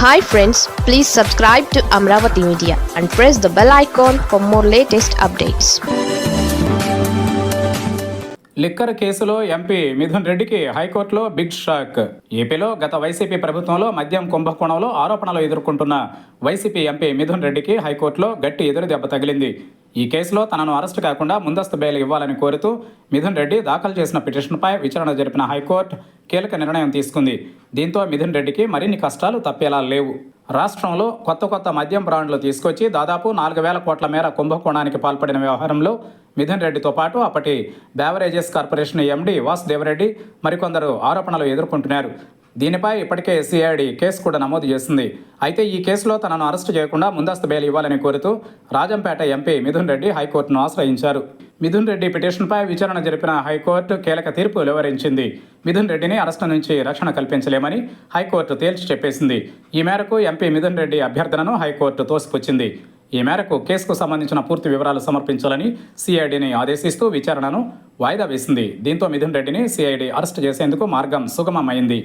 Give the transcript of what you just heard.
Hi friends, please subscribe to Amravati Media and press the bell icon for more latest updates. Liquor కేసులో MP Mithun రెడ్డికి హైకోర్టులో big shock. ఏపీలో గత YCP ప్రభుత్వంలో మద్యం కుంభకోణంలో ఆరోపణలు ఎదుర్కొంటున్న వైసీపీ ఎంపీ మిథున్ రెడ్డికి హైకోర్టులో గట్టి ఎదురుదెబ్బ తగిలింది. ఈ కేసులో తనను అరెస్టు కాకుండా ముందస్తు బెయిల్ ఇవ్వాలని కోరుతూ మిథున్ రెడ్డి దాఖలు చేసిన పిటిషన్పై విచారణ జరిపిన హైకోర్టు కీలక నిర్ణయం తీసుకుంది. దీంతో మిథున్ రెడ్డికి మరిన్ని కష్టాలు తప్పేలా లేవు. రాష్ట్రంలో కొత్త మద్యం బ్రాండ్లు తీసుకొచ్చి దాదాపు 4,000 కోట్ల మేర కుంభకోణానికి పాల్పడిన వ్యవహారంలో మిథున్ రెడ్డితో పాటు అప్పటి బేవరేజెస్ కార్పొరేషన్ ఎండీ వాసుదేవరెడ్డి మరికొందరు ఆరోపణలు ఎదుర్కొంటున్నారు. దీనిపై ఇప్పటికే సిఐడి కేసు కూడా నమోదు చేసింది. అయితే ఈ కేసులో తనను అరెస్టు చేయకుండా ముందస్తు బెయిల్ ఇవ్వాలని కోరుతూ రాజంపేట ఎంపీ మిథున్ రెడ్డి హైకోర్టును ఆశ్రయించారు. మిథున్ రెడ్డి పిటిషన్పై విచారణ జరిపిన హైకోర్టు కీలక తీర్పు వెలువరించింది. మిథున్ రెడ్డిని అరెస్టు నుంచి రక్షణ కల్పించలేమని హైకోర్టు తేల్చి చెప్పేసింది. ఈ మేరకు ఎంపీ మిథున్ రెడ్డి అభ్యర్థనను హైకోర్టు తోసిపుచ్చింది. ఈ మేరకు కేసుకు సంబంధించిన పూర్తి వివరాలు సమర్పించాలని సిఐడిని ఆదేశిస్తూ విచారణను వాయిదా వేసింది. దీంతో మిథున్ రెడ్డిని సిఐడి అరెస్టు చేసేందుకు మార్గం సుగమమైంది.